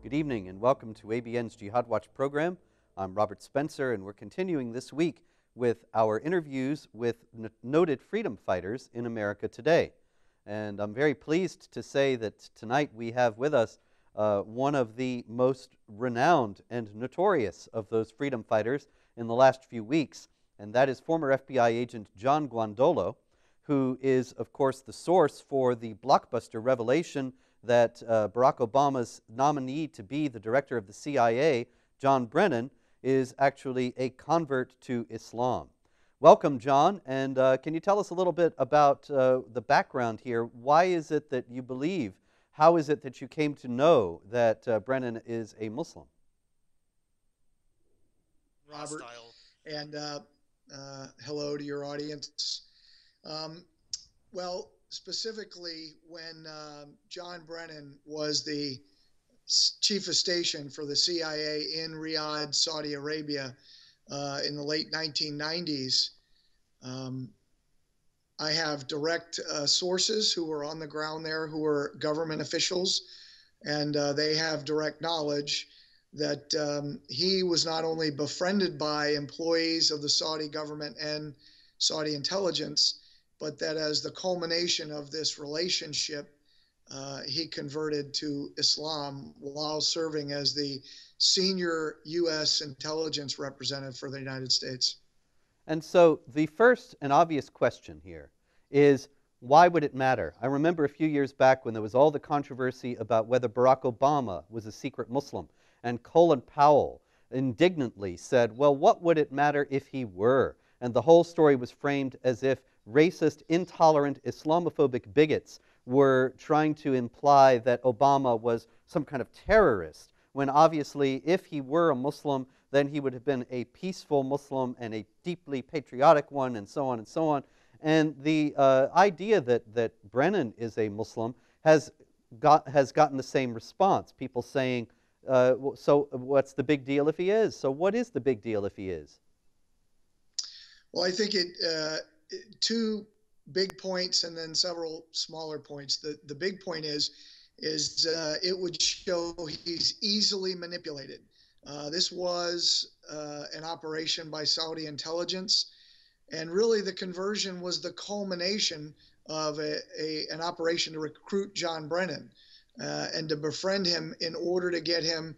Good evening and welcome to ABN's Jihad Watch program. I'm Robert Spencer and we're continuing this week with our interviews with noted freedom fighters in America today. And I'm very pleased to say that tonight we have with us one of the most renowned and notorious of those freedom fighters in the last few weeks, and that is former FBI agent John Guandolo, who is, of course, the source for the blockbuster revelation that Barack Obama's nominee to be the director of the CIA, John Brennan, is actually a convert to Islam. Welcome, John, and can you tell us a little bit about the background here? Why is it that you believe, how is it that you came to know that Brennan is a Muslim? Robert, and hello to your audience. Well, specifically when John Brennan was the chief of station for the CIA in Riyadh, Saudi Arabia, in the late 1990s, I have direct sources who were on the ground there, who were government officials, and they have direct knowledge that he was not only befriended by employees of the Saudi government and Saudi intelligence, but that as the culmination of this relationship, he converted to Islam while serving as the senior U.S. intelligence representative for the United States. And so the first and obvious question here is, why would it matter? I remember a few years back when there was all the controversy about whether Barack Obama was a secret Muslim, and Colin Powell indignantly said, well, what would it matter if he were? And the whole story was framed as if racist, intolerant, Islamophobic bigots were trying to imply that Obama was some kind of terrorist, when obviously if he were a Muslim, then he would have been a peaceful Muslim and a deeply patriotic one, and so on and so on. And the idea that Brennan is a Muslim has gotten the same response. People saying, so what's the big deal if he is? So what is the big deal if he is? Well, I think two big points and then several smaller points. The big point is it would show he's easily manipulated. This was an operation by Saudi intelligence, and really the conversion was the culmination of an operation to recruit John Brennan and to befriend him in order to get him.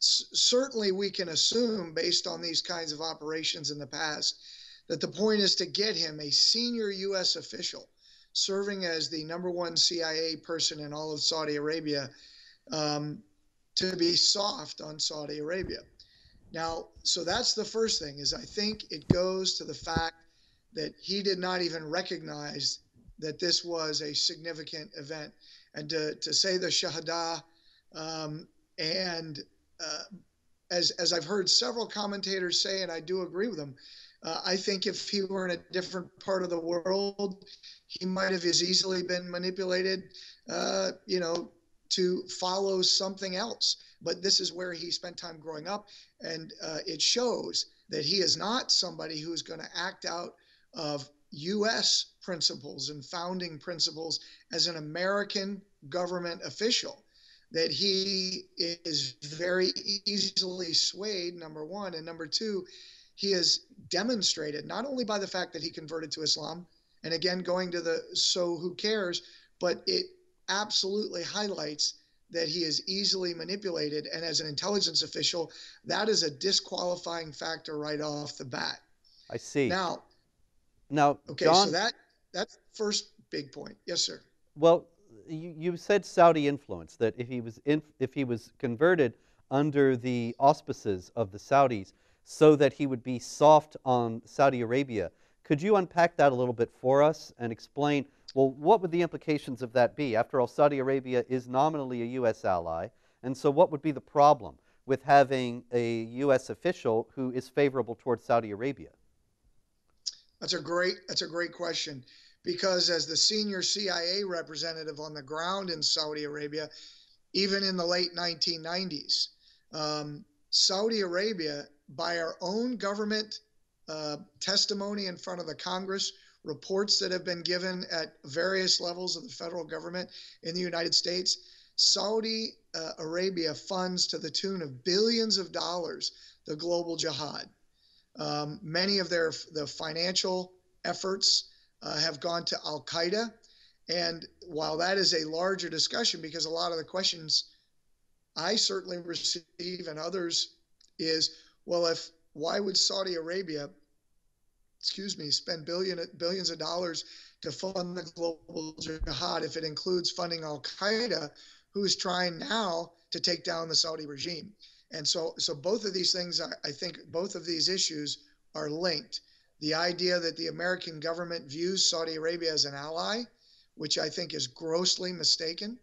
Certainly we can assume, based on these kinds of operations in the past, that the point is to get him, a senior U.S. official serving as the #1 CIA person in all of Saudi Arabia, to be soft on Saudi Arabia. Now, so that's the first thing, is I think it goes to the fact that he did not even recognize that this was a significant event. And to say the Shahada, as I've heard several commentators say, and I do agree with them, I think if he were in a different part of the world, he might have as easily been manipulated, to follow something else. But this is where he spent time growing up, and it shows that he is not somebody who's going to act out of U.S. principles and founding principles as an American government official, that he is very easily swayed, number one, and number two, he has demonstrated, not only by the fact that he converted to Islam, and again, going to the so who cares, but it absolutely highlights that he is easily manipulated. And as an intelligence official, that is a disqualifying factor right off the bat. I see. Now, okay, John, so that's the first big point. Yes, sir. Well, you said Saudi influence, that if he was converted under the auspices of the Saudis, so that he would be soft on Saudi Arabia. Could you unpack that a little bit for us and explain, well, what would the implications of that be? After all, Saudi Arabia is nominally a U.S. ally, and so what would be the problem with having a U.S. official who is favorable towards Saudi Arabia? That's a great question, because as the senior CIA representative on the ground in Saudi Arabia, even in the late 1990s, Saudi Arabia, by our own government testimony in front of the Congress, reports that have been given at various levels of the federal government in the United States, Saudi Arabia funds to the tune of billions of dollars the global jihad. Many of the financial efforts have gone to Al Qaeda. And while that is a larger discussion, because a lot of the questions I certainly receive and others is, well, why would Saudi Arabia, spend billions of dollars to fund the global jihad if it includes funding Al Qaeda, who is trying now to take down the Saudi regime? And so both of these things, I think both of these issues are linked. The idea that the American government views Saudi Arabia as an ally, which I think is grossly mistaken.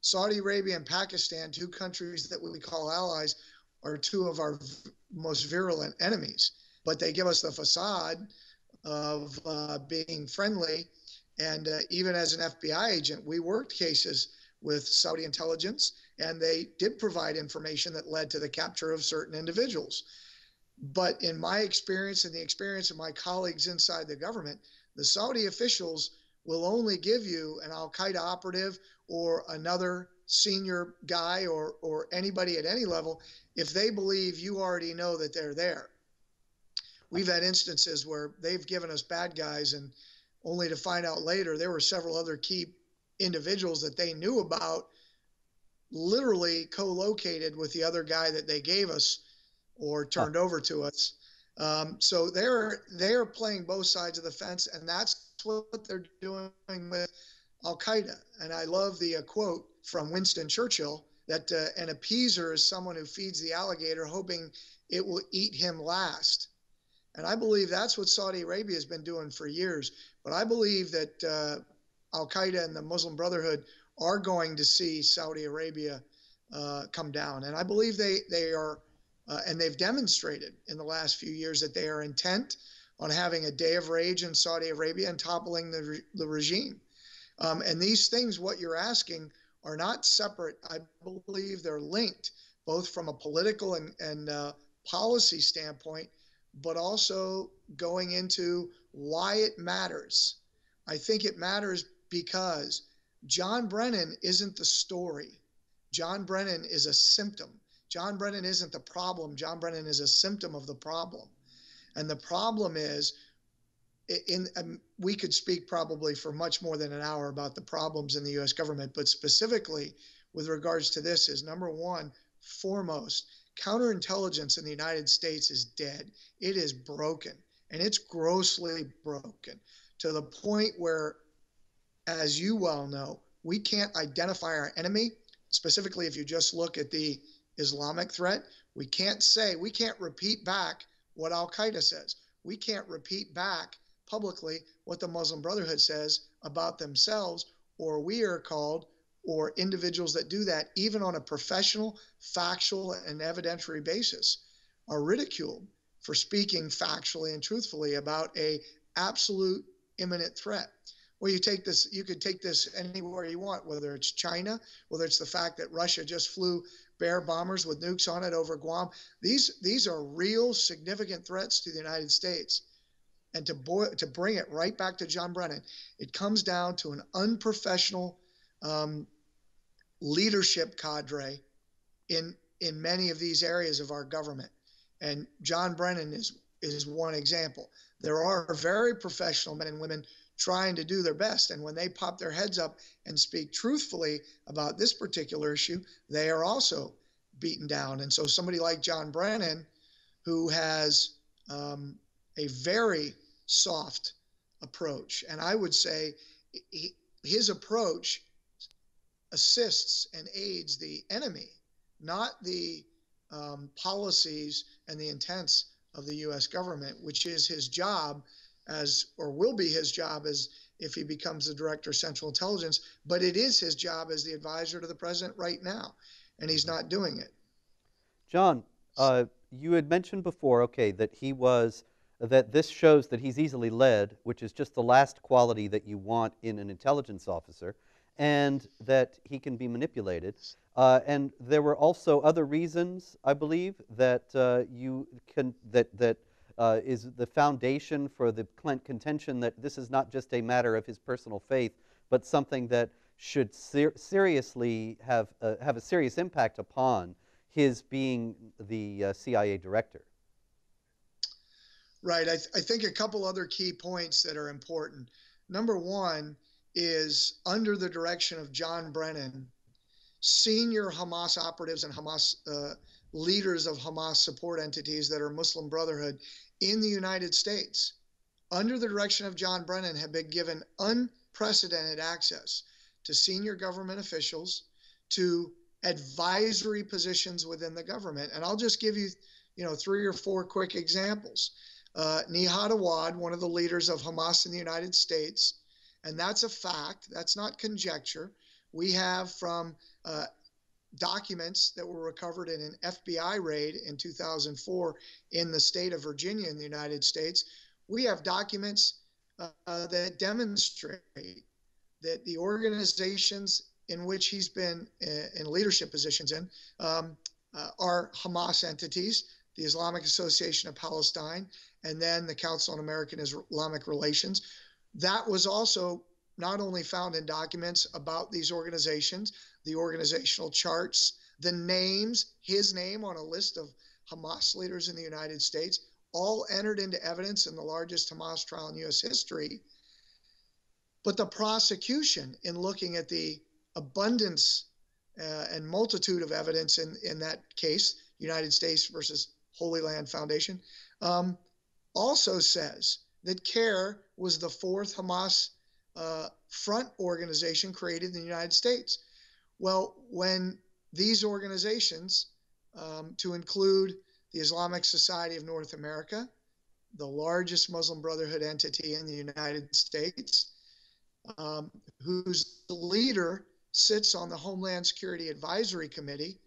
Saudi Arabia and Pakistan, two countries that we call allies, are two of our most virulent enemies. But they give us the facade of being friendly. And even as an FBI agent, we worked cases with Saudi intelligence, and they did provide information that led to the capture of certain individuals. But in my experience and the experience of my colleagues inside the government, the Saudi officials will only give you an Al Qaeda operative or another senior guy or anybody at any level if they believe you already know that they're there. We've had instances where they've given us bad guys, and only to find out later there were several other key individuals that they knew about, literally co-located with the other guy that they gave us or turned over to us. So they're playing both sides of the fence, and that's what they're doing with Al Qaeda. And I love the quote from Winston Churchill that an appeaser is someone who feeds the alligator hoping it will eat him last. And I believe that's what Saudi Arabia has been doing for years. But I believe that Al Qaeda and the Muslim Brotherhood are going to see Saudi Arabia come down. And I believe they are, and they've demonstrated in the last few years that they are intent on having a day of rage in Saudi Arabia and toppling the regime. And these things, what you're asking, are not separate. I believe they're linked, both from a political and policy standpoint, but also going into why it matters. I think it matters because John Brennan isn't the story. John Brennan is a symptom. John Brennan isn't the problem. John Brennan is a symptom of the problem. And the problem is, we could speak probably for much more than an hour about the problems in the U.S. government, but specifically with regards to this is, number one, foremost, counterintelligence in the United States is dead. It is broken, and it's grossly broken to the point where, as you well know, we can't identify our enemy. Specifically, if you just look at the Islamic threat, we can't repeat back what Al Qaeda says. We can't repeat back publicly what the Muslim Brotherhood says about themselves, or we are called, or individuals that do that, even on a professional, factual, and evidentiary basis, are ridiculed for speaking factually and truthfully about a absolute imminent threat. Well, you could take this anywhere you want, whether it's China, whether it's the fact that Russia just flew Bear bombers with nukes on it over Guam. These are real significant threats to the United States. And to bring it right back to John Brennan, it comes down to an unprofessional leadership cadre in many of these areas of our government. And John Brennan is one example. There are very professional men and women trying to do their best. And when they pop their heads up and speak truthfully about this particular issue, they are also beaten down. And so somebody like John Brennan, who has a very soft approach, and I would say his approach assists and aids the enemy, not the policies and the intents of the U.S. government, which is his job will be his job as if he becomes the director of Central Intelligence, but it is his job as the advisor to the president right now, and he's not doing it. John, you had mentioned before, that this shows that he's easily led, which is just the last quality that you want in an intelligence officer, and that he can be manipulated. And there were also other reasons, I believe, that is the foundation for the contention that this is not just a matter of his personal faith, but something that should seriously have a serious impact upon his being the CIA director. Right. I think a couple other key points that are important. Number one is under the direction of John Brennan, senior Hamas operatives and Hamas leaders of Hamas support entities that are Muslim Brotherhood in the United States, under the direction of John Brennan, have been given unprecedented access to senior government officials, to advisory positions within the government. And I'll just give you, 3 or 4 quick examples. Nihad Awad, one of the leaders of Hamas in the United States, and that's a fact, that's not conjecture. We have from documents that were recovered in an FBI raid in 2004 in the state of Virginia in the United States. We have documents that demonstrate that the organizations in which he's been in leadership positions in are Hamas entities, the Islamic Association of Palestine, and then the Council on American Islamic Relations. That was also not only found in documents about these organizations, the organizational charts, the names, his name on a list of Hamas leaders in the United States, all entered into evidence in the largest Hamas trial in U.S. history. But the prosecution, in looking at the abundance and multitude of evidence in that case, United States versus Holy Land Foundation, also says that CARE was the 4th Hamas front organization created in the United States. Well, when these organizations, to include the Islamic Society of North America, the largest Muslim Brotherhood entity in the United States, whose leader sits on the Homeland Security Advisory Committee,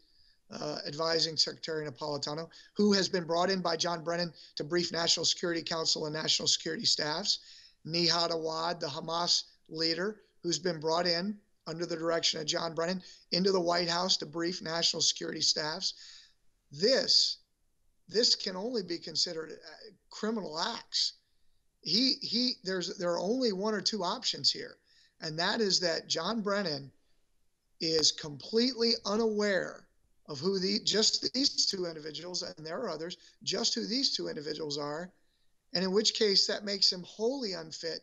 advising Secretary Napolitano, who has been brought in by John Brennan to brief National Security Council and national security staffs. Nihad Awad, the Hamas leader, who's been brought in under the direction of John Brennan into the White House to brief national security staffs. This can only be considered criminal acts. There are only 1 or 2 options here, and that is that John Brennan is completely unaware of who just these 2 individuals, and there are others, just who these 2 individuals are, and in which case that makes him wholly unfit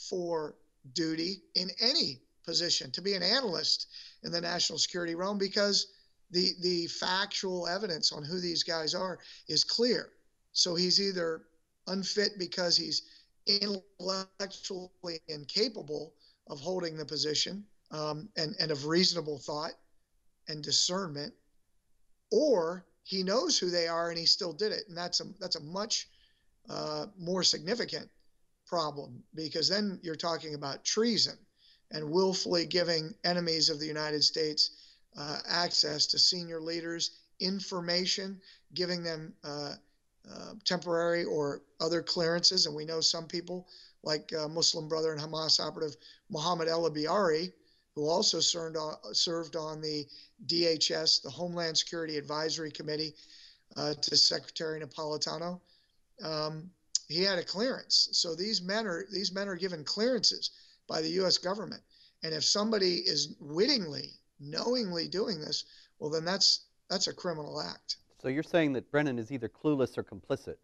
for duty in any position, to be an analyst in the national security realm, because the factual evidence on who these guys are is clear. So he's either unfit because he's intellectually incapable of holding the position and of reasonable thought and discernment, or he knows who they are and he still did it. And that's a much more significant problem, because then you're talking about treason and willfully giving enemies of the United States access to senior leaders, information, giving them temporary or other clearances. And we know some people like Muslim Brother and Hamas operative Mohammed El-Abiari, who also served on the DHS, the Homeland Security Advisory Committee, to Secretary Napolitano. He had a clearance. So these men are given clearances by the U.S. government. And if somebody is wittingly, knowingly doing this, well, then that's a criminal act. So you're saying that Brennan is either clueless or complicit?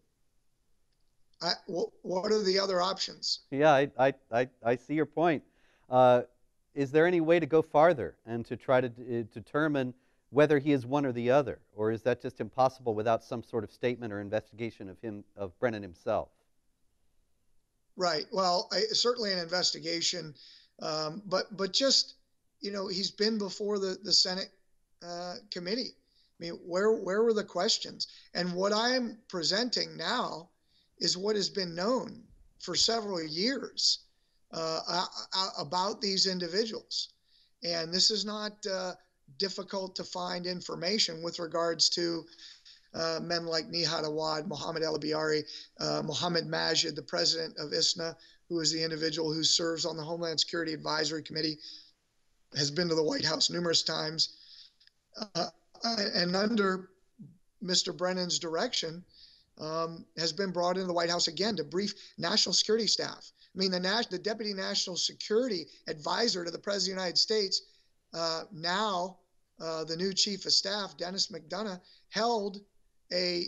What are the other options? Yeah, I see your point. Is there any way to go farther and to try to determine whether he is one or the other, or is that just impossible without some sort of statement or investigation of Brennan himself? Right. Well, certainly an investigation, but just he's been before the Senate committee. I mean, where were the questions? And what I'm presenting now is what has been known for several years about these individuals. And this is not difficult to find information with regards to men like Nihad Awad, Mohammed El-Abiari, Mohammed Majid, the president of ISNA, who is the individual who serves on the Homeland Security Advisory Committee, has been to the White House numerous times. And under Mr. Brennan's direction, has been brought into the White House again to brief national security staff. I mean, the Deputy National Security Advisor to the President of the United States, now the new Chief of Staff, Dennis McDonough, held a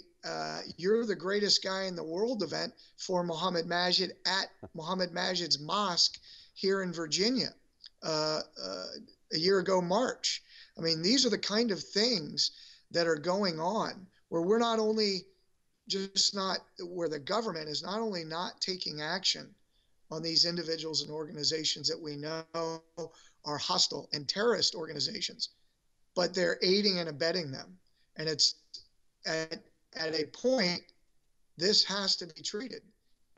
You're the Greatest Guy in the World event for Mohammed Majid at Mohammed Majid's mosque here in Virginia a year ago, March. I mean, these are the kind of things that are going on where we're not only where the government is not only not taking action on these individuals and organizations that we know are hostile and terrorist organizations, but they're aiding and abetting them. And it's at a point, this has to be treated.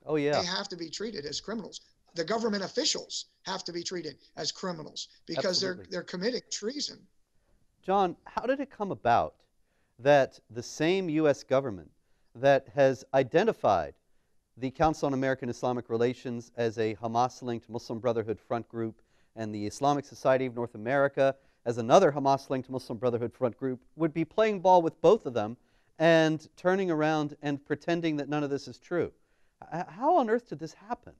Oh, yeah. They have to be treated as criminals. The government officials have to be treated as criminals because they're committing treason. John, how did it come about that the same U.S. government that has identified the Council on American Islamic Relations as a Hamas-linked Muslim Brotherhood front group and the Islamic Society of North America as another Hamas-linked Muslim Brotherhood front group would be playing ball with both of them and turning around and pretending that none of this is true? How on earth did this happen?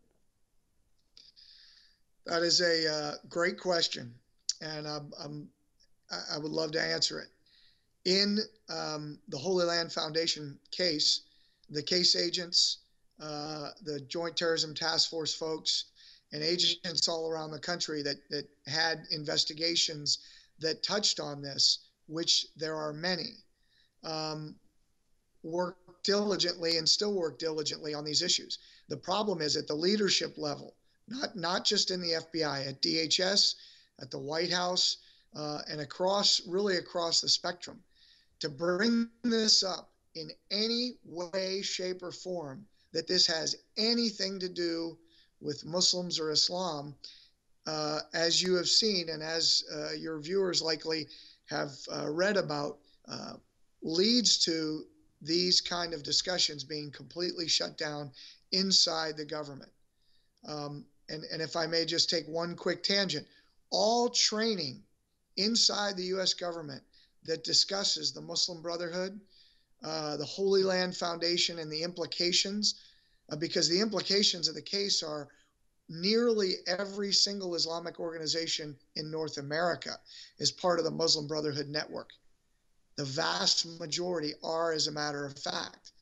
That is a great question, and I would love to answer it. In the Holy Land Foundation case, the case agents, the Joint Terrorism Task Force folks, and agents all around the country that had investigations that touched on this, which there are many, worked diligently and still work diligently on these issues. The problem is at the leadership level, not just in the FBI, at DHS, at the White House, and really across the spectrum, to bring this up in any way, shape, or form that this has anything to do with Muslims or Islam, as you have seen and as your viewers likely have read about, leads to these kind of discussions being completely shut down inside the government. And if I may just take one quick tangent, all training inside the U.S. government that discusses the Muslim Brotherhood, the Holy Land Foundation, and the implications, because the implications of the case are nearly every single Islamic organization in North America is part of the Muslim Brotherhood network. The vast majority are, as a matter of fact.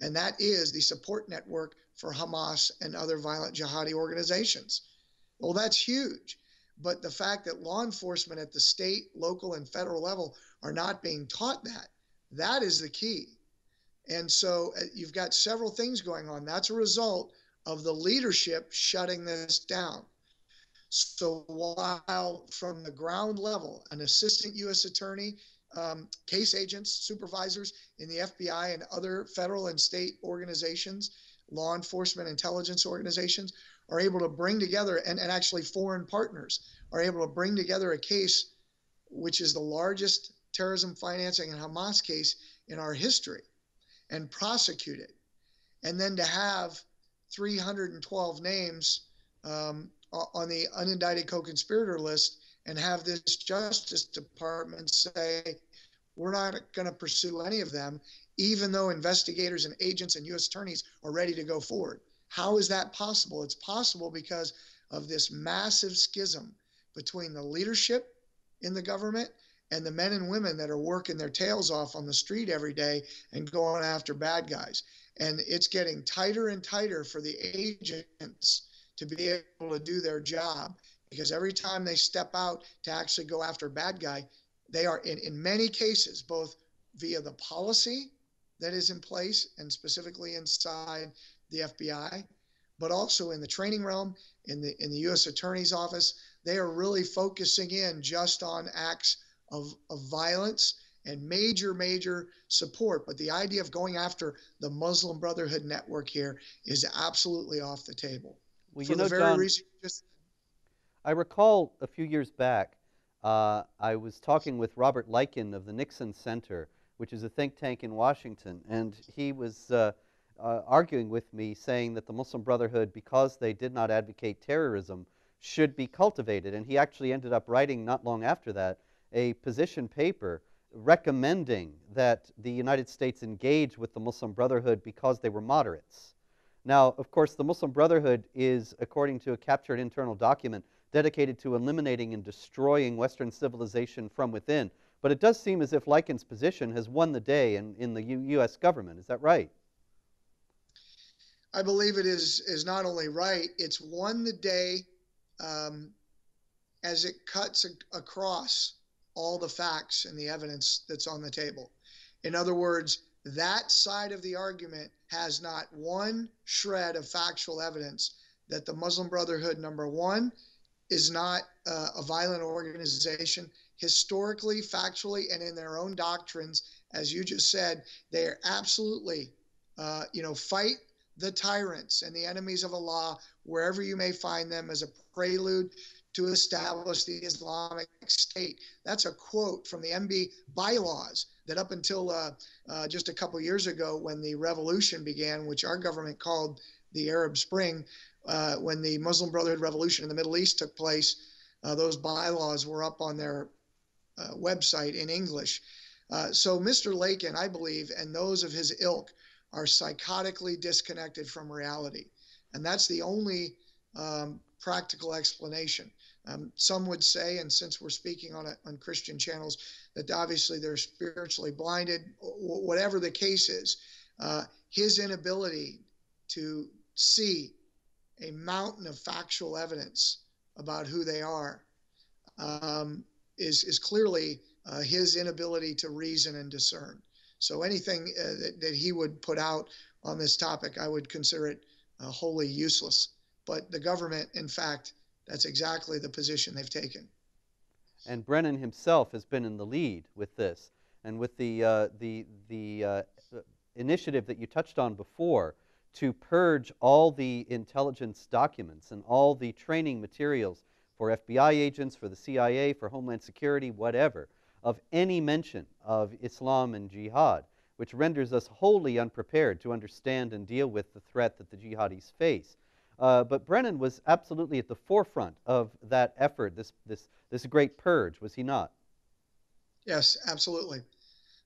And that is the support network for Hamas and other violent jihadi organizations. Well, that's huge. But the fact that law enforcement at the state, local, and federal level are not being taught that is the key. And so you've got several things going on. That's a result of the leadership shutting this down. So while from the ground level, an assistant U.S. attorney, case agents, supervisors in the FBI and other federal and state organizations, law enforcement intelligence organizations are able to bring together, and actually foreign partners are able to bring together a case which is the largest terrorism financing and Hamas case in our history and prosecute it. And then to have 312 names on the unindicted co-conspirator list and have this Justice Department say, we're not going to pursue any of them, even though investigators and agents and U.S. attorneys are ready to go forward. How is that possible? It's possible because of this massive schism between the leadership in the government and the men and women that are working their tails off on the street every day and going after bad guys. And it's getting tighter and tighter for the agents to be able to do their job, because every time they step out to actually go after a bad guy, they are in many cases, both via the policy that is in place and specifically inside the FBI, but also in the training realm, in the U.S. Attorney's Office, they are really focusing in just on acts of violence and major support. But the idea of going after the Muslim Brotherhood network here is absolutely off the table. Well, for the very John, reason I recall a few years back, I was talking with Robert Leiken of the Nixon Center, which is a think tank in Washington, and he was arguing with me, saying that the Muslim Brotherhood, because they did not advocate terrorism, should be cultivated. And he actually ended up writing, not long after that, a position paper recommending that the United States engage with the Muslim Brotherhood because they were moderates. Now, of course, the Muslim Brotherhood is, according to a captured internal document, dedicated to eliminating and destroying Western civilization from within. But it does seem as if Likens' position has won the day in the U.S. government. Is that right? I believe it is not only right, it's won the day um, as it cuts across all the facts and the evidence that's on the table. In other words, that side of the argument has not one shred of factual evidence that the Muslim Brotherhood, number one, is not a violent organization. Historically, factually, and in their own doctrines, as you just said, they are absolutely, fight the tyrants and the enemies of Allah wherever you may find them as a prelude to establish the Islamic State. That's a quote from the MB bylaws that up until just a couple years ago, when the revolution began, which our government called the Arab Spring, when the Muslim Brotherhood revolution in the Middle East took place, those bylaws were up on their website in English. So Mr. Lakin, I believe, and those of his ilk are psychotically disconnected from reality. And that's the only practical explanation. Some would say, and since we're speaking on Christian channels, that obviously they're spiritually blinded. Whatever the case is, his inability to see a mountain of factual evidence about who they are is clearly his inability to reason and discern. So anything that he would put out on this topic, I would consider it wholly useless. But the government, in fact, that's exactly the position they've taken. And Brennan himself has been in the lead with this, and with the initiative that you touched on before to purge all the intelligence documents and all the training materials for FBI agents, for the CIA, for Homeland Security, whatever, of any mention of Islam and jihad, which renders us wholly unprepared to understand and deal with the threat that the jihadis face. But Brennan was absolutely at the forefront of that effort, this great purge, was he not? Yes, absolutely.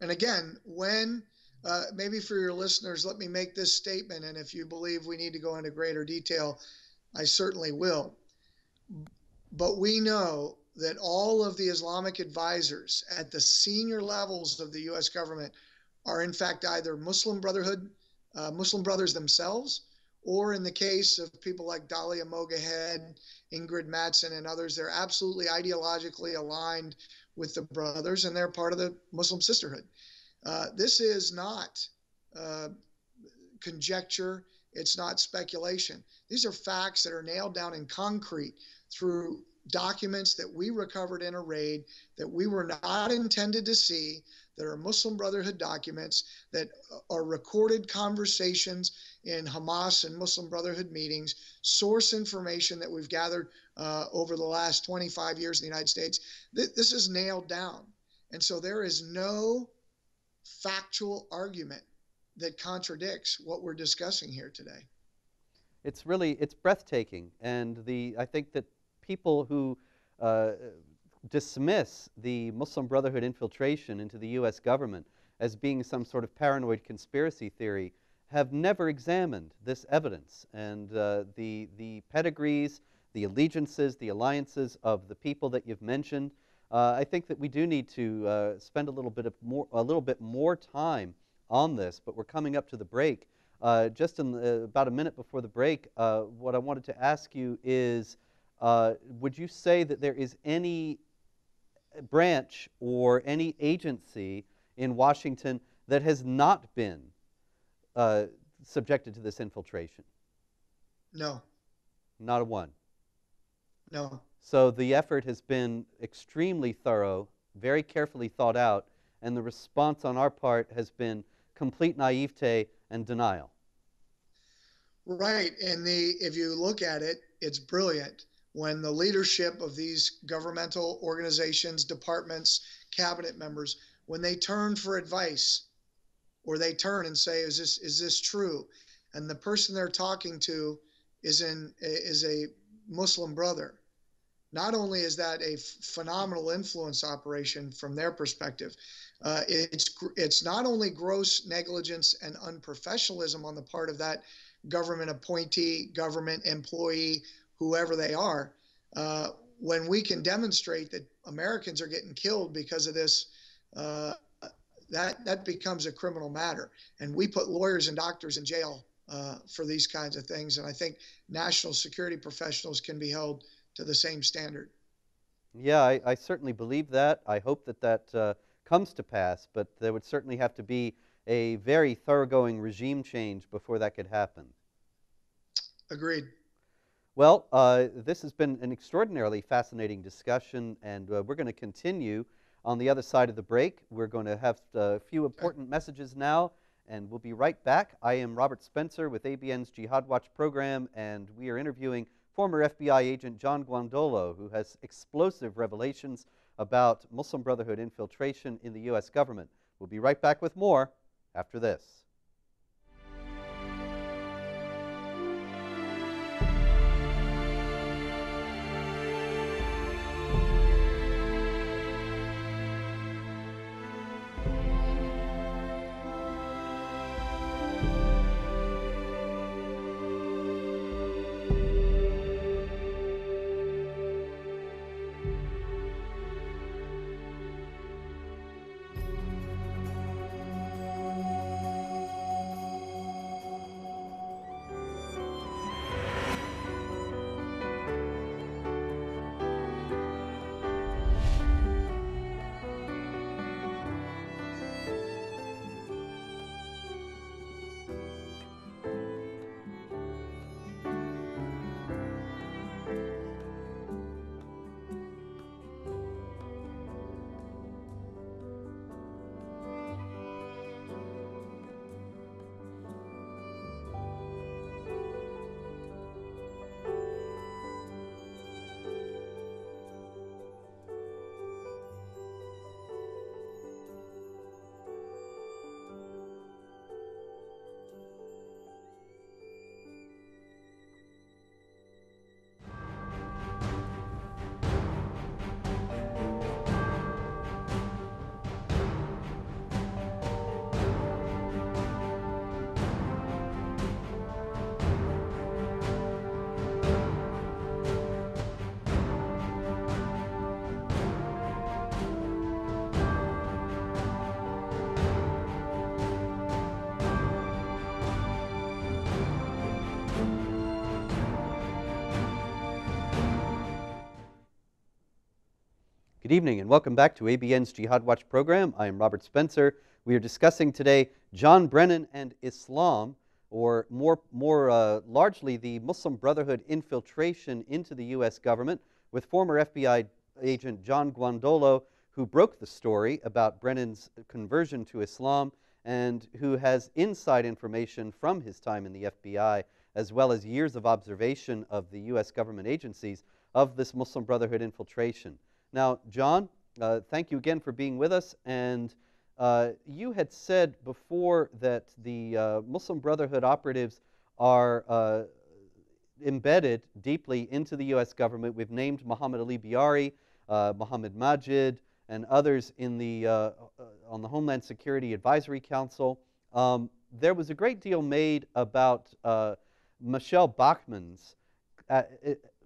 And again, when, maybe for your listeners, let me make this statement, and if you believe we need to go into greater detail, I certainly will. But we know that all of the Islamic advisors at the senior levels of the U.S. government are in fact either Muslim Brotherhood, Muslim brothers themselves, or in the case of people like Dalia Mogahed, Ingrid Mattson, and others, they're absolutely ideologically aligned with the brothers, and they're part of the Muslim sisterhood. This is not conjecture. It's not speculation. These are facts that are nailed down in concrete through documents that we recovered in a raid that we were not intended to see, that are Muslim Brotherhood documents, that are recorded conversations in Hamas and Muslim Brotherhood meetings, source information that we've gathered over the last 25 years in the United States. This is nailed down. And so there is no factual argument that contradicts what we're discussing here today. It's breathtaking, and I think that people who dismiss the Muslim Brotherhood infiltration into the U.S. government as being some sort of paranoid conspiracy theory have never examined this evidence and the pedigrees, the allegiances, the alliances of the people that you've mentioned. I think that we do need to spend a little bit more time on this, but we're coming up to the break. Just in about a minute before the break, what I wanted to ask you is, would you say that there is any branch or any agency in Washington that has not been subjected to this infiltration? No. Not a one? No. So the effort has been extremely thorough, very carefully thought out, and the response on our part has been complete naivete and denial. Right. And if you look at it, it's brilliant when the leadership of these governmental organizations, departments, cabinet members, when they turn for advice, or they turn and say, is this true? And the person they're talking to is a Muslim brother. not only is that a phenomenal influence operation from their perspective, it's not only gross negligence and unprofessionalism on the part of that government appointee, government employee, whoever they are. When we can demonstrate that Americans are getting killed because of this, that becomes a criminal matter, and we put lawyers and doctors in jail for these kinds of things. And I think national security professionals can be held to the same standard. Yeah, I certainly believe that. I hope that that comes to pass, but there would certainly have to be a very thoroughgoing regime change before that could happen. Agreed. Well, this has been an extraordinarily fascinating discussion, and we're going to continue on the other side of the break. We're going to have a few important messages now, and we'll be right back. I am Robert Spencer with ABN's Jihad Watch program, and we are interviewing former FBI agent John Guandolo, who has explosive revelations about Muslim Brotherhood infiltration in the U.S. government. We'll be right back with more after this. Good evening and welcome back to ABN's Jihad Watch program. I am Robert Spencer. We are discussing today John Brennan and Islam, or more largely the Muslim Brotherhood infiltration into the U.S. government, with former FBI agent John Guandolo, who broke the story about Brennan's conversion to Islam and who has inside information from his time in the FBI, as well as years of observation of the U.S. government agencies of this Muslim Brotherhood infiltration. Now, John, thank you again for being with us. And you had said before that the Muslim Brotherhood operatives are embedded deeply into the U.S. government. We've named Muhammad Ali Biari, Mohammed Majid, and others in the, on the Homeland Security Advisory Council. There was a great deal made about Michelle Bachmann's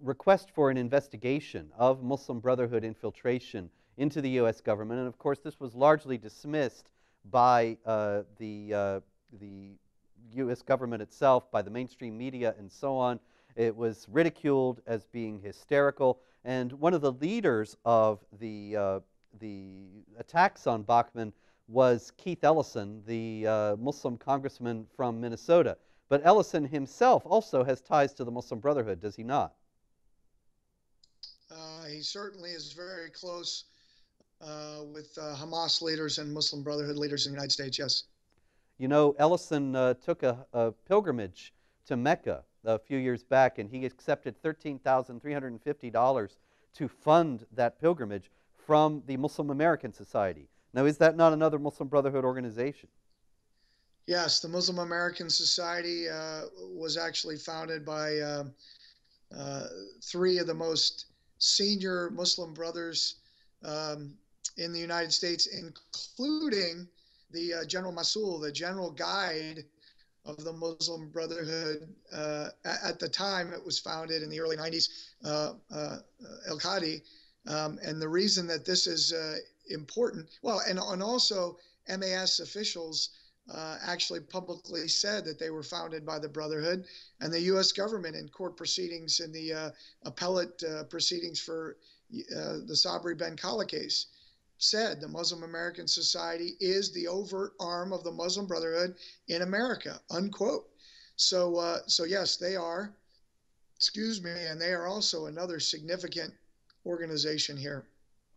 request for an investigation of Muslim Brotherhood infiltration into the U.S. government, and of course this was largely dismissed by the U.S. government itself, by the mainstream media and so on. It was ridiculed as being hysterical, and one of the leaders of the attacks on Bachmann was Keith Ellison, the Muslim congressman from Minnesota. But Ellison himself also has ties to the Muslim Brotherhood, does he not? He certainly is very close with Hamas leaders and Muslim Brotherhood leaders in the United States, yes. You know, Ellison took a pilgrimage to Mecca a few years back, and he accepted $13,350 to fund that pilgrimage from the Muslim American Society. Now, is that not another Muslim Brotherhood organization? Yes, the Muslim American Society was actually founded by three of the most senior Muslim brothers um, in the United States, including the General Masul, the general guide of the Muslim Brotherhood. At the time it was founded in the early 90s, El-Qadi. And the reason that this is important, well, and also MAS officials actually publicly said that they were founded by the Brotherhood, and the U.S. government in court proceedings, in the appellate proceedings for the Sabri Ben Khalil case, said the Muslim American Society is the overt arm of the Muslim Brotherhood in America, unquote. So yes, they are. Excuse me, and they are also another significant organization here.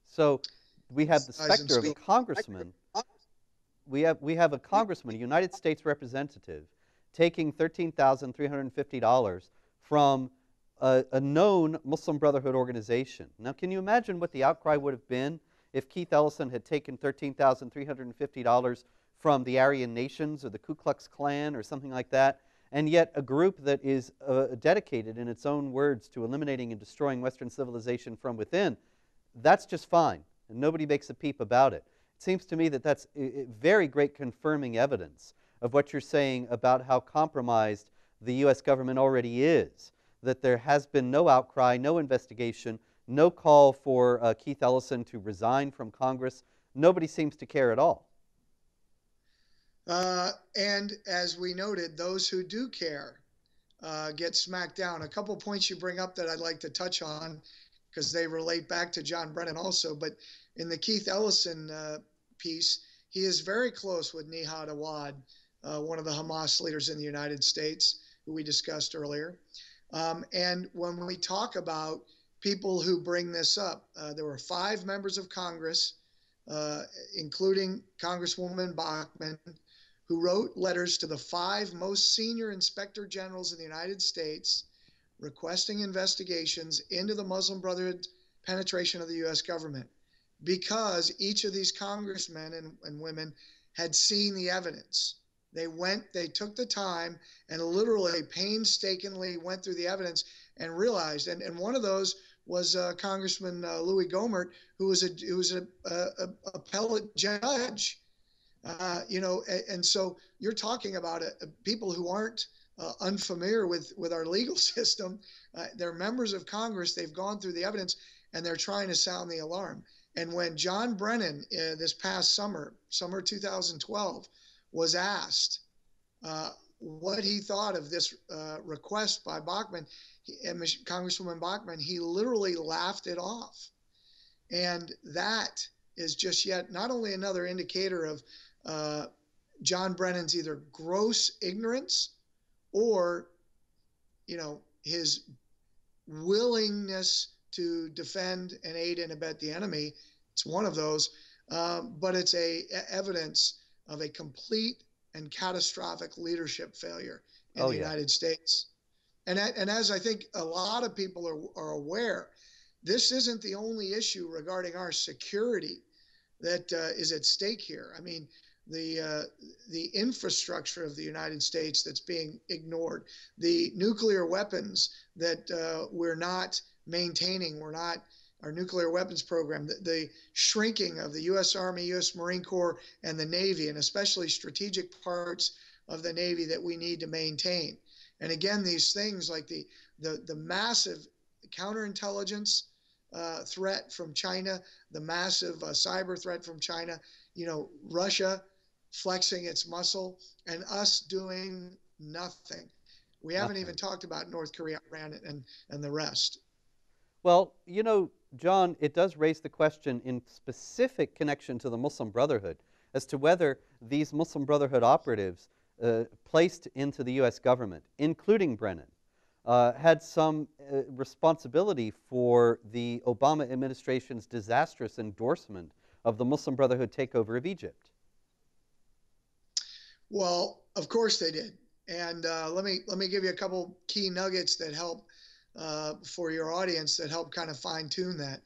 So we have the specter of a congressman. We have a congressman, a United States representative, taking $13,350 from a known Muslim Brotherhood organization. Now, can you imagine what the outcry would have been if Keith Ellison had taken $13,350 from the Aryan Nations or the Ku Klux Klan or something like that, and yet a group that is dedicated, in its own words, to eliminating and destroying Western civilization from within? That's just fine, and nobody makes a peep about it. It seems to me that that's very great confirming evidence of what you're saying about how compromised the U.S. government already is, that there has been no outcry, no investigation, no call for Keith Ellison to resign from Congress. Nobody seems to care at all. And as we noted, those who do care get smacked down. A couple points you bring up that I'd like to touch on, because they relate back to John Brennan also. But in the Keith Ellison piece, he is very close with Nihad Awad, one of the Hamas leaders in the United States, who we discussed earlier. And when we talk about people who bring this up, there were 5 members of Congress, including Congresswoman Bachmann, who wrote letters to the 5 most senior inspector generals in the United States requesting investigations into the Muslim Brotherhood penetration of the U.S. government, because each of these congressmen and women had seen the evidence. They took the time and literally painstakingly went through the evidence and realized, and one of those was Congressman Louis Gohmert, who was an appellate judge. And so you're talking about people who aren't unfamiliar with our legal system. They're members of Congress. They've gone through the evidence, and they're trying to sound the alarm. And when John Brennan, this past summer 2012, was asked what he thought of this request by Bachmann, Congresswoman Bachmann, he literally laughed it off. And that is just yet not only another indicator of John Brennan's either gross ignorance or, his willingness to defend and aid and abet the enemy. It's one of those, but it's evidence of a complete and catastrophic leadership failure in the United States. And as I think a lot of people are aware, this isn't the only issue regarding our security that is at stake here. I mean, the infrastructure of the United States that's being ignored, the nuclear weapons that we're not maintaining, our nuclear weapons program, the shrinking of the U.S. Army, U.S. Marine Corps, and the Navy, and especially strategic parts of the Navy that we need to maintain. And again, these things like the massive counterintelligence threat from China, the massive cyber threat from China, Russia flexing its muscle, and us doing nothing. We haven't even talked about North Korea, Iran, and the rest. Well, John, it does raise the question in specific connection to the Muslim Brotherhood as to whether these Muslim Brotherhood operatives placed into the U.S. government, including Brennan, had some responsibility for the Obama administration's disastrous endorsement of the Muslim Brotherhood takeover of Egypt. Well, of course they did. And let me give you a couple key nuggets that help for your audience, that help kind of fine tune that.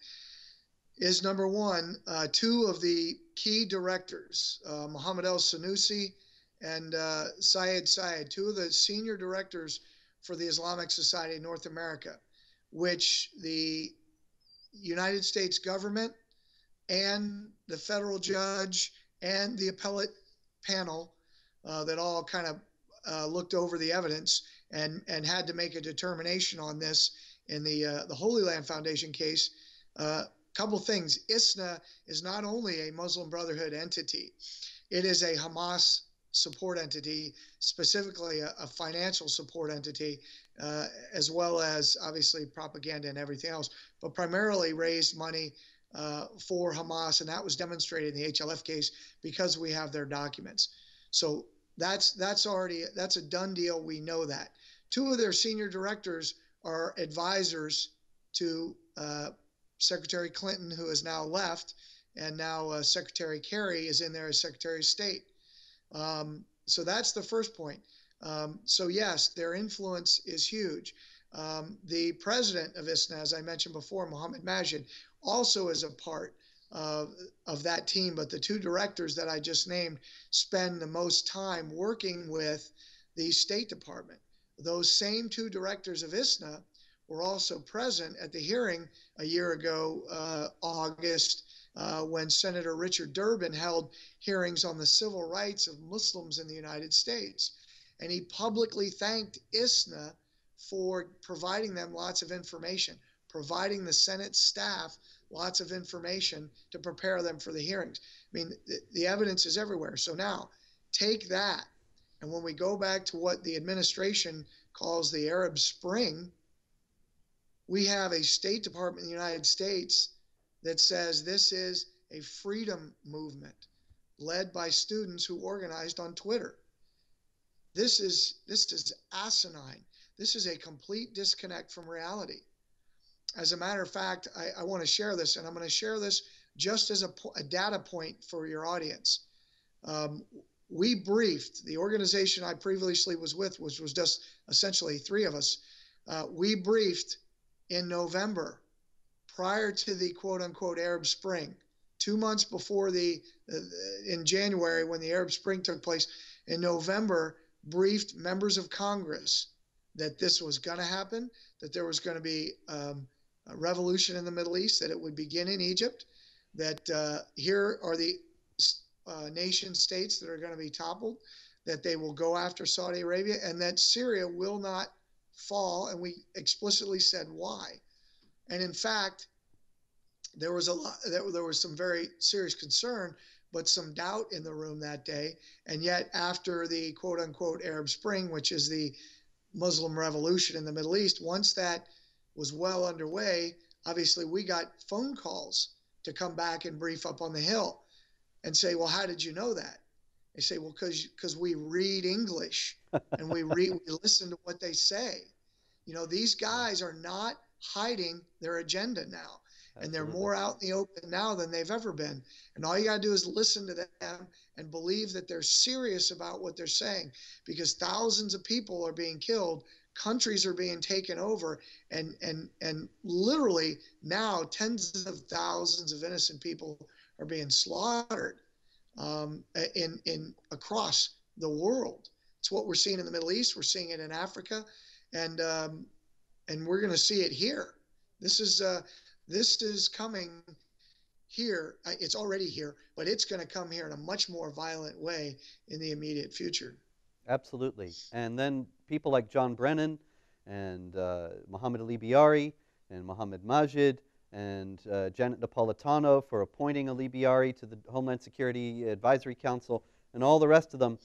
Is number one, 2 of the key directors, Mohammed el-Sanusi and Syed Syed, 2 of the senior directors for the Islamic Society of North America, which the United States government and the federal judge and the appellate panel that all kind of looked over the evidence and had to make a determination on this in the Holy Land Foundation case. Couple things. ISNA is not only a Muslim Brotherhood entity, it is a Hamas support entity, specifically a financial support entity, as well as obviously propaganda and everything else, but primarily raised money for Hamas, and that was demonstrated in the HLF case because we have their documents. So that's a done deal. We know that. Two of their senior directors are advisors to Secretary Clinton, who has now left, and now Secretary Kerry is in there as Secretary of State. So that's the first point. So yes, their influence is huge. The president of ISNA, as I mentioned before, Mohammed Majid, also is a part of that team. But the two directors that I just named spend the most time working with the State Department. Those same two directors of ISNA were also present at the hearing a year ago, August, when Senator Richard Durbin held hearings on the civil rights of Muslims in the United States. And he publicly thanked ISNA for providing them lots of information, providing the Senate staff lots of information to prepare them for the hearings. I mean, the evidence is everywhere. So now take that. And when we go back to what the administration calls the Arab Spring, we have a State Department in the United States that says this is a freedom movement led by students who organized on Twitter. This is asinine. This is a complete disconnect from reality. As a matter of fact, I want to share this, and I'm going to share this just as a data point for your audience. We briefed the organization I previously was with, which was just essentially three of us. We briefed in November, prior to the quote-unquote Arab Spring, 2 months before in January when the Arab Spring took place, in November, briefed members of Congress that this was going to happen, that there was going to be a revolution in the Middle East, that it would begin in Egypt, that here are the nation states that are going to be toppled, that they will go after Saudi Arabia, and that Syria will not fall. And we explicitly said why. And in fact, there was some very serious concern, but some doubt in the room that day. And yet after the quote unquote Arab Spring, which is the Muslim revolution in the Middle East, once that was well underway, obviously we got phone calls to come back and brief up on the Hill and say, well, how did you know that? They say, well, because we read English and we listen to what they say. You know, these guys are not hiding their agenda now. And they're more out in the open now than they've ever been. And all you got to do is listen to them and believe that they're serious about what they're saying, because thousands of people are being killed, countries are being taken over, and literally now tens of thousands of innocent people are being slaughtered in across the world. It's what we're seeing in the Middle East. We're seeing it in Africa, and we're going to see it here. This is coming here. It's already here, but it's going to come here in a much more violent way in the immediate future. Absolutely. And then people like John Brennan and Mohammed Ali Biari and Mohammed Majid and Janet Napolitano for appointing Ali Biari to the Homeland Security Advisory Council and all the rest of them,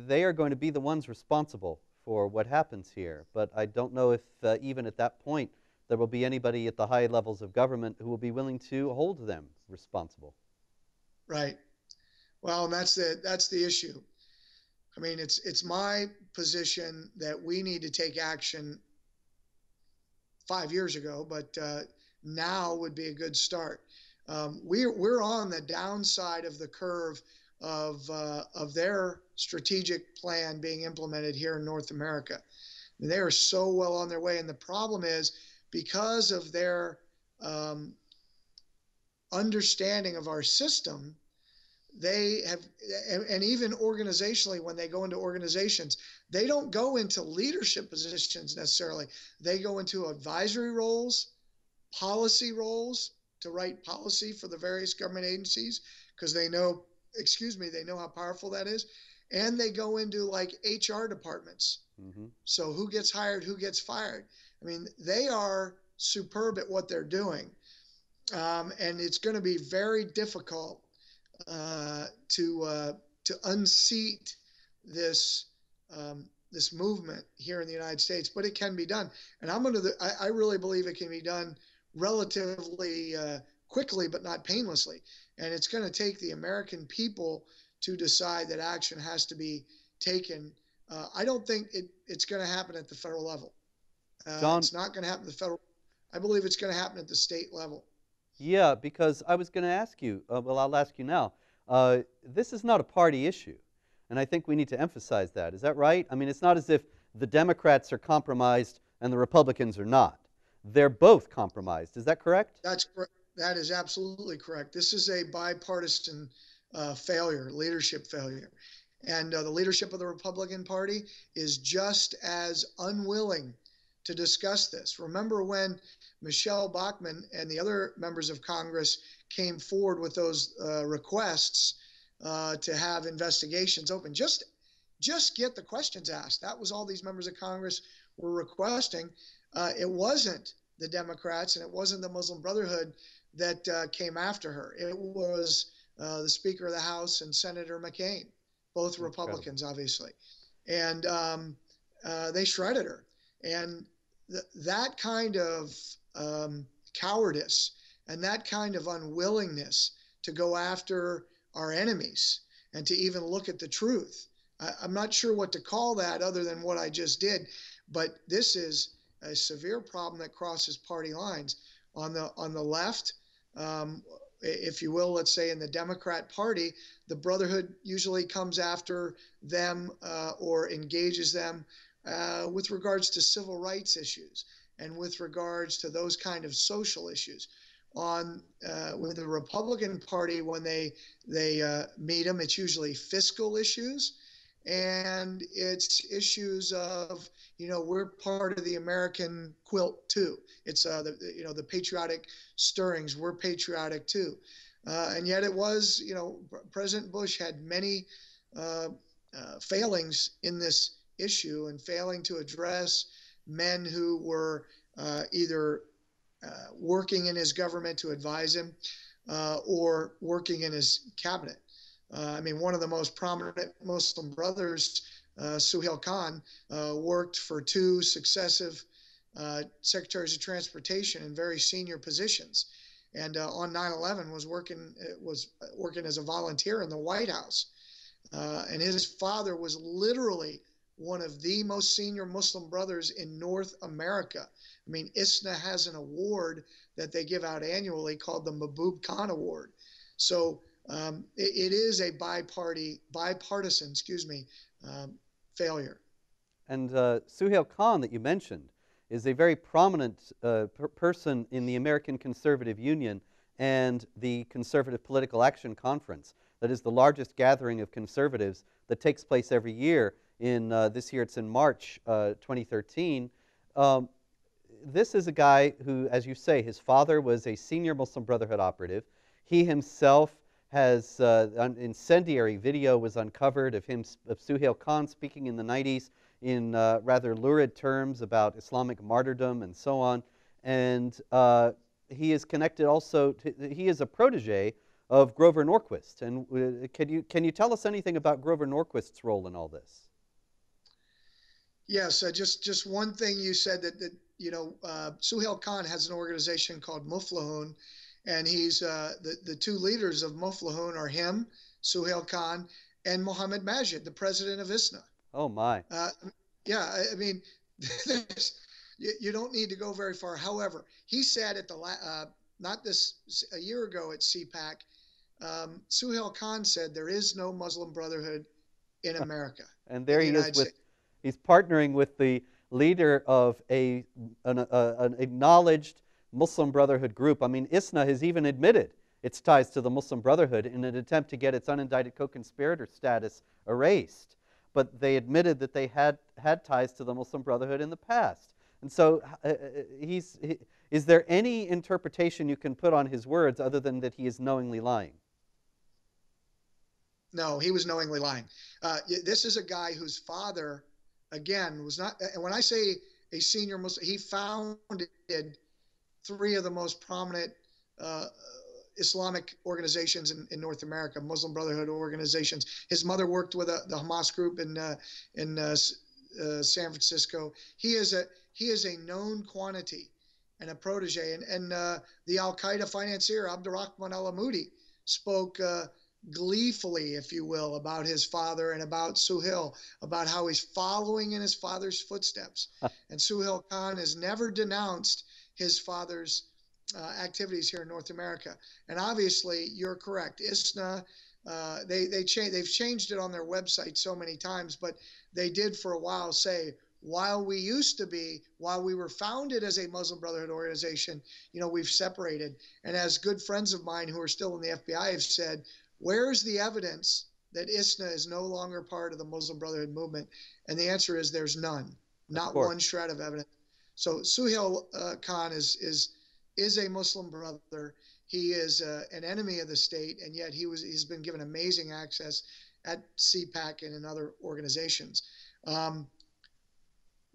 they are going to be the ones responsible for what happens here. But I don't know if even at that point there will be anybody at the high levels of government who will be willing to hold them responsible. Right. Well, and that's the issue. I mean, it's my position that we need to take action 5 years ago, but now would be a good start. We're on the downside of the curve of their strategic plan being implemented here in North America. And they are so well on their way, and the problem is, because of their understanding of our system, they have, and even organizationally, when they go into organizations, they don't go into leadership positions necessarily. They go into advisory roles, policy roles to write policy for the various government agencies because they know, they know how powerful that is. And they go into like HR departments. Mm-hmm. So who gets hired, who gets fired? I mean, they are superb at what they're doing. And it's going to be very difficult to unseat this this movement here in the United States, but it can be done. And I really believe it can be done relatively quickly, but not painlessly. And it's going to take the American people to decide that action has to be taken. I don't think it's going to happen at the federal level. John, it's not going to happen at the federal. I believe it's going to happen at the state level. Yeah, because I was going to ask you, well, I'll ask you now. This is not a party issue, and I think we need to emphasize that. Is that right? I mean, it's not as if the Democrats are compromised and the Republicans are not. They're both compromised. Is that correct? That is absolutely correct. This is a bipartisan failure, leadership failure. And the leadership of the Republican Party is just as unwilling to discuss this. Remember when Michelle Bachmann and the other members of Congress came forward with those requests to have investigations open. Just get the questions asked. That was all these members of Congress were requesting. It wasn't the Democrats and it wasn't the Muslim Brotherhood that came after her. It was the Speaker of the House and Senator McCain, both Republicans, obviously. And they shredded her. And that kind of cowardice and that kind of unwillingness to go after our enemies and to even look at the truth. I'm not sure what to call that other than what I just did, but this is a severe problem that crosses party lines. On the left, if you will, let's say in the Democrat Party, the Brotherhood usually comes after them or engages them with regards to civil rights issues and with regards to those kind of social issues. With the Republican Party, when they meet them, it's usually fiscal issues, and it's issues of, we're part of the American quilt too. It's the patriotic stirrings. We're patriotic too, and yet it was, President Bush had many failings in this issue and failing to address men who were either working in his government to advise him or working in his cabinet. One of the most prominent Muslim brothers, Suhail Khan, worked for two successive secretaries of transportation in very senior positions, and on 9/11 was working as a volunteer in the White House. And his father was literally one of the most senior Muslim brothers in North America. ISNA has an award that they give out annually called the Mahbub Khan Award. So it is a bipartisan failure. And Suhail Khan that you mentioned is a very prominent person in the American Conservative Union and the Conservative Political Action Conference. That is the largest gathering of conservatives that takes place every year. This year it's in March 2013. This is a guy who, as you say, his father was a senior Muslim Brotherhood operative. He himself has an incendiary video was uncovered of Suhail Khan speaking in the 90s in rather lurid terms about Islamic martyrdom and so on. And he is connected also he is a protege of Grover Norquist. And can you tell us anything about Grover Norquist's role in all this? Yes, just one thing you said that Suhail Khan has an organization called Muflihun, and he's the two leaders of Muflihun are him, Suhail Khan, and Mohammed Majid, the president of ISNA. Oh my! Yeah, you don't need to go very far. However, he said at a year ago at CPAC, Suhail Khan said there is no Muslim Brotherhood in America. And there he is he's partnering with the leader of an acknowledged Muslim Brotherhood group. ISNA has even admitted its ties to the Muslim Brotherhood in an attempt to get its unindicted co-conspirator status erased. But they admitted that they had ties to the Muslim Brotherhood in the past. And so is there any interpretation you can put on his words other than that he is knowingly lying? No, he was knowingly lying. This is a guy whose father, again, was not. And when I say a senior Muslim, he founded three of the most prominent uh, Islamic organizations in North America, Muslim Brotherhood organizations. His mother worked with the Hamas group in San Francisco. He is a known quantity and a protege. And the Al Qaeda financier Abdurrahman al-Amoudi spoke gleefully, if you will, about his father and about Suhail, about how he's following in his father's footsteps. And Suhail Khan has never denounced his father's activities here in North America. And obviously, you're correct. ISNA, they've changed it on their website so many times, but they did for a while say, while we were founded as a Muslim Brotherhood organization, we've separated. And as good friends of mine who are still in the FBI have said, where's the evidence that ISNA is no longer part of the Muslim Brotherhood movement? And the answer is there's none, not one shred of evidence. So Suhail Khan is a Muslim brother. He is an enemy of the state, and yet he's been given amazing access at CPAC and in other organizations.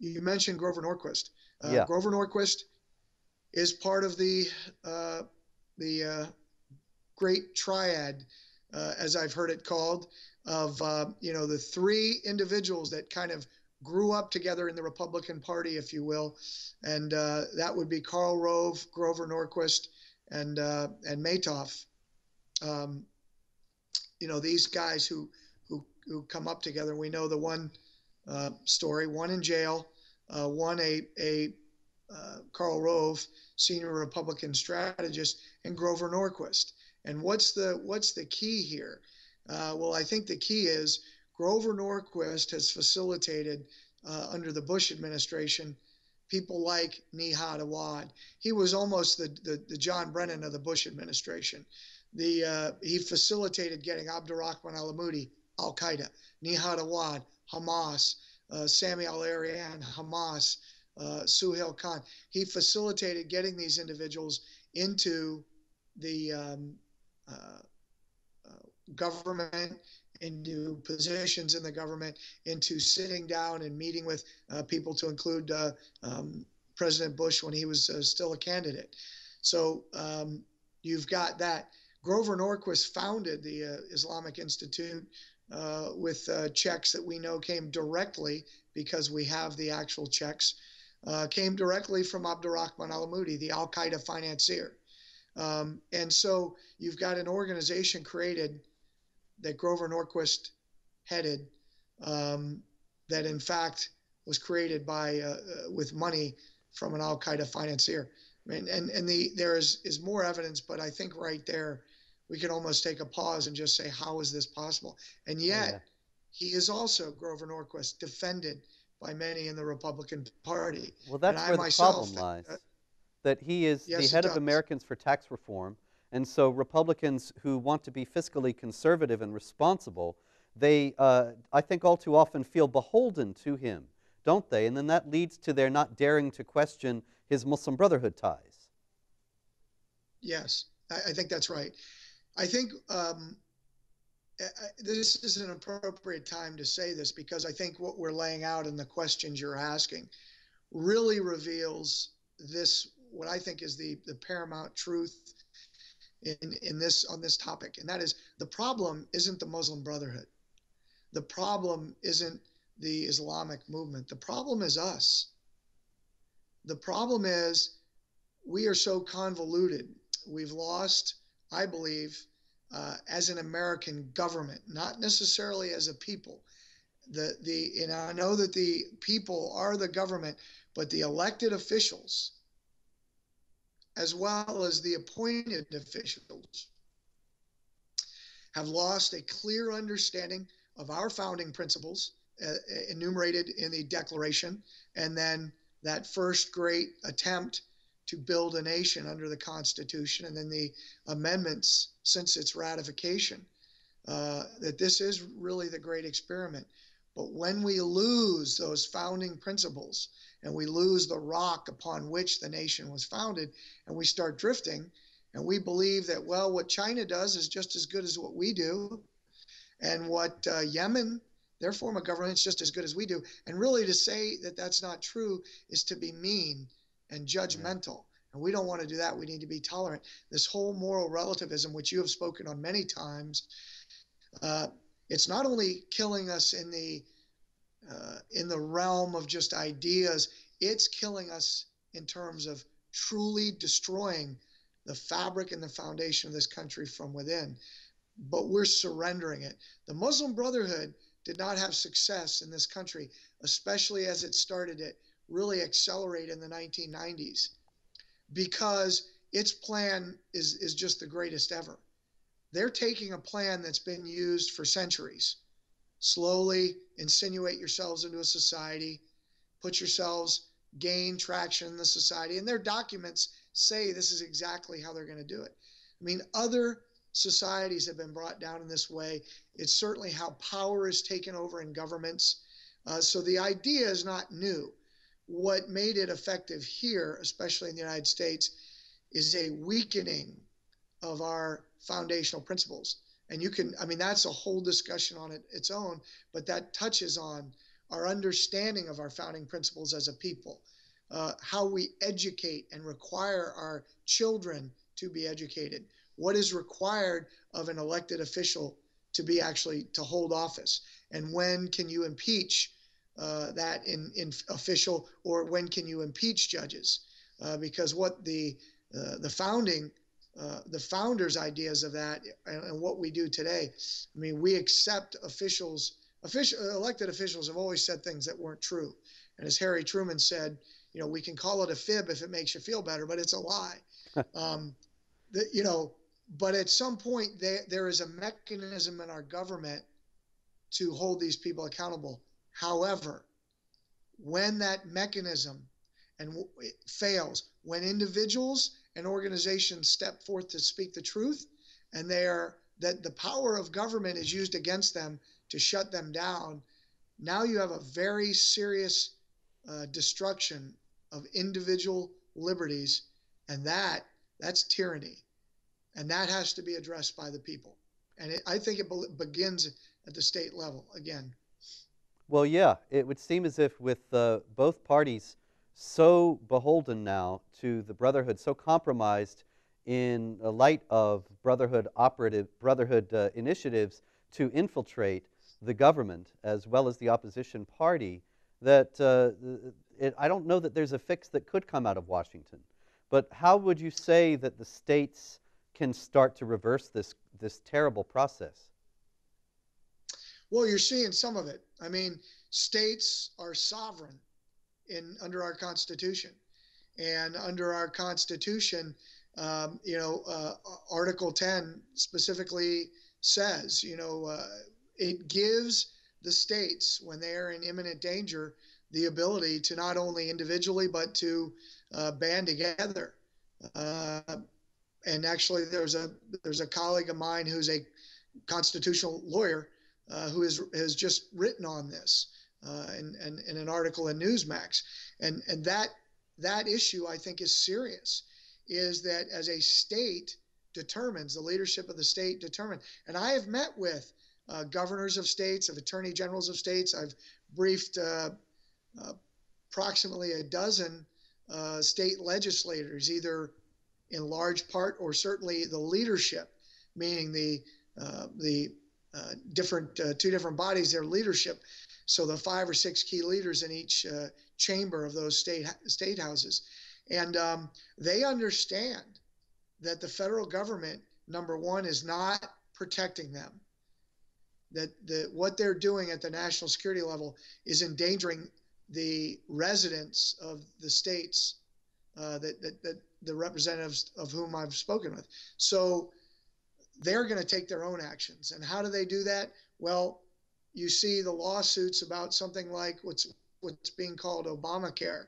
You mentioned Grover Norquist. Yeah. Grover Norquist is part of the great triad, as I've heard it called, of the three individuals that kind of grew up together in the Republican Party, if you will, and that would be Karl Rove, Grover Norquist, and Matoff. These guys who come up together. We know the one story: one in jail, one a Karl Rove, senior Republican strategist, and Grover Norquist. And what's the key here? Well, I think the key is Grover Norquist has facilitated under the Bush administration people like Jihad. He was almost the John Brennan of the Bush administration. He facilitated getting Abdurrahman al-Amoudi, Al Qaeda, Jihad, Hamas, Sami al-Arian, Hamas, Suhail Khan. He facilitated getting these individuals into the government, into positions in the government, into sitting down and meeting with people, to include President Bush when he was still a candidate. So you've got that. Grover Norquist founded the Islamic Institute with checks that we know came directly, because we have the actual checks, came directly from Abdurrahman al-Amoudi, the Al Qaeda financier. And so you've got an organization created that Grover Norquist headed, that in fact was created by with money from an Al Qaeda financier. I mean, and there is more evidence, but I think right there we could almost take a pause and just say, how is this possible? And yet he is also, Grover Norquist, defended by many in the Republican Party. Well, that's where the problem lies. That he is the head of Americans for Tax Reform, and so Republicans who want to be fiscally conservative and responsible, they, I think, all too often feel beholden to him, don't they? And then that leads to their not daring to question his Muslim Brotherhood ties. Yes, I think that's right. I think this is an appropriate time to say this, because I think what we're laying out in the questions you're asking really reveals this, what I think is the paramount truth on this topic. And that is, the problem isn't the Muslim Brotherhood. The problem isn't the Islamic movement. The problem is us. The problem is we are so convoluted. We've lost, I believe, as an American government, not necessarily as a people. And I know that the people are the government, but the elected officials, as well as the appointed officials, have lost a clear understanding of our founding principles enumerated in the Declaration, and then that first great attempt to build a nation under the Constitution, and then the amendments since its ratification, that this is really the great experiment. But when we lose those founding principles and we lose the rock upon which the nation was founded, and we start drifting, and we believe that, well, what China does is just as good as what we do, and what Yemen, their form of government, is just as good as we do. And really, to say that that's not true is to be mean and judgmental. And we don't want to do that. We need to be tolerant. This whole moral relativism, which you have spoken on many times, it's not only killing us in the realm of just ideas, it's killing us in terms of truly destroying the fabric and the foundation of this country from within. But we're surrendering it. The Muslim Brotherhood did not have success in this country, especially as it started to really accelerate in the 1990s, because its plan is just the greatest ever. They're taking a plan that's been used for centuries. Slowly insinuate yourselves into a society, put yourselves, gain traction in the society, and their documents say this is exactly how they're going to do it. I mean, other societies have been brought down in this way. It's certainly how power is taken over in governments. So the idea is not new. What made it effective here, especially in the United States, is a weakening of our foundational principles. And that's a whole discussion on its own, but that touches on our understanding of our founding principles as a people, how we educate and require our children to be educated, what is required of an elected official to hold office, and when can you impeach that in official, or when can you impeach judges? Because what the founders' ideas of that and what we do today, I mean, we accept elected officials have always said things that weren't true. And as Harry Truman said, we can call it a fib if it makes you feel better, but it's a lie. But at some point there is a mechanism in our government to hold these people accountable. However, when that mechanism fails, when individuals and organizations step forth to speak the truth, and that the power of government is used against them to shut them down, now you have a very serious destruction of individual liberties, and that's tyranny, and that has to be addressed by the people. And I think it begins at the state level again. Well, yeah, it would seem as if with both parties so beholden now to the Brotherhood, so compromised in the light of Brotherhood initiatives to infiltrate the government as well as the opposition party, that I don't know that there's a fix that could come out of Washington. But how would you say that the states can start to reverse this terrible process? Well, you're seeing some of it. I mean, states are sovereign under our Constitution, and under our Constitution, Article 10 specifically says, it gives the states, when they are in imminent danger, the ability to not only individually but to band together. And actually, there's a colleague of mine who's a constitutional lawyer who has just written on this in an article in Newsmax, and that issue, I think, is serious. Is that as a state determines, the leadership of the state determines, and I have met with governors of states, of attorney generals of states. I've briefed approximately a dozen state legislators, either in large part or certainly the leadership, meaning the two different bodies, their leadership. So the 5 or 6 key leaders in each chamber of those state houses, and they understand that the federal government, number one, is not protecting them. That what they're doing at the national security level is endangering the residents of the states that the representatives of whom I've spoken with. So they're going to take their own actions. And how do they do that? Well, you see the lawsuits about something like what's being called Obamacare,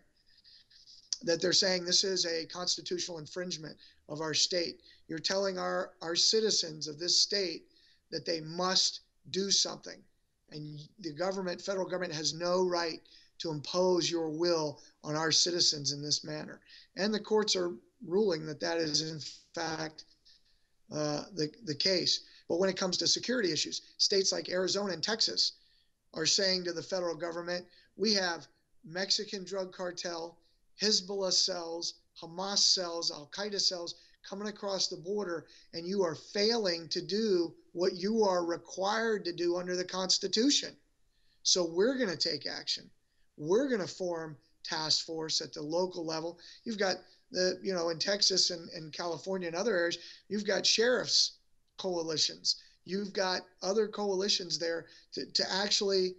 that they're saying this is a constitutional infringement of our state. You're telling our citizens of this state that they must do something. And the federal government has no right to impose your will on our citizens in this manner. And the courts are ruling that that is, in fact, the case. But when it comes to security issues, states like Arizona and Texas are saying to the federal government, we have Mexican drug cartel, Hezbollah cells, Hamas cells, Al-Qaeda cells coming across the border, and you are failing to do what you are required to do under the Constitution. So we're going to take action. We're going to form task force at the local level. You've got in Texas and California and other areas, you've got sheriffs coalitions. You've got other coalitions there to actually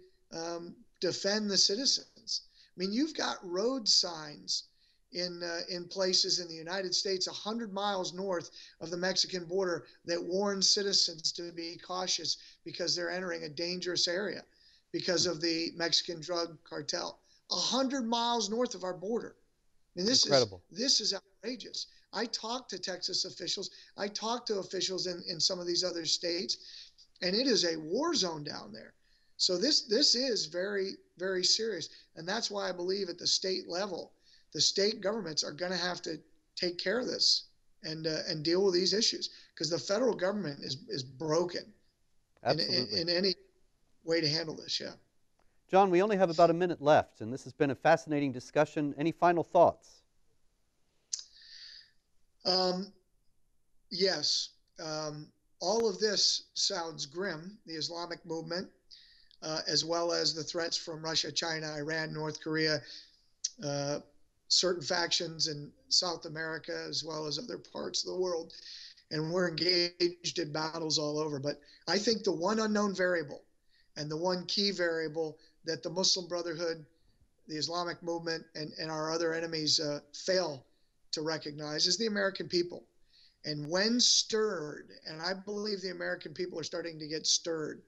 defend the citizens. I mean, you've got road signs in places in the United States 100 miles north of the Mexican border that warn citizens to be cautious because they're entering a dangerous area because of the Mexican drug cartel. 100 miles north of our border. I mean, this is outrageous. I talked to Texas officials. I talked to officials in some of these other states, and it is a war zone down there. So this is very, very serious. And that's why I believe at the state level, the state governments are going to have to take care of this and deal with these issues, because the federal government is broken in any way to handle this. Yeah. John, we only have about a minute left, and this has been a fascinating discussion. Any final thoughts? Yes. All of this sounds grim, the Islamic movement, as well as the threats from Russia, China, Iran, North Korea, certain factions in South America, as well as other parts of the world. And we're engaged in battles all over. But I think the one unknown variable and the one key variable that the Muslim Brotherhood, the Islamic movement, and our other enemies fail to recognize is the American people. And when stirred, and I believe the American people are starting to get stirred,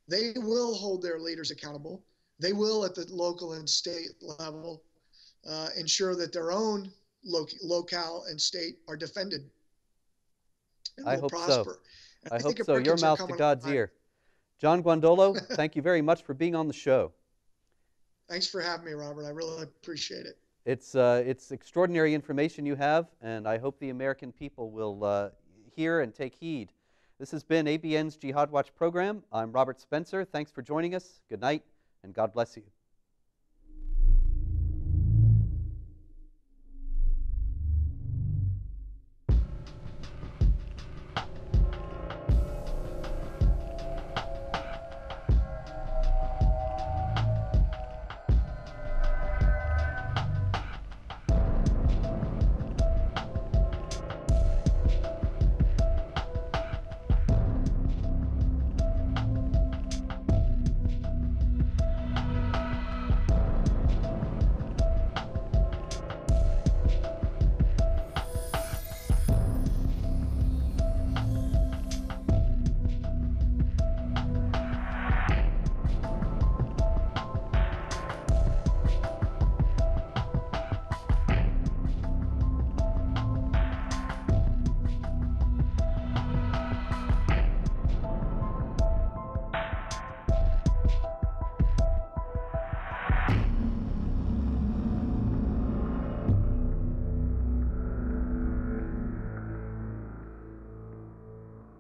they will hold their leaders accountable. They will, at the local and state level, ensure that their own locale and state are defended and will prosper. So. I hope so. Your mouth to God's ear. John Guandolo, thank you very much for being on the show. Thanks for having me, Robert. I really appreciate it. It's extraordinary information you have, and I hope the American people will hear and take heed. This has been ABN's Jihad Watch program. I'm Robert Spencer. Thanks for joining us. Good night, and God bless you.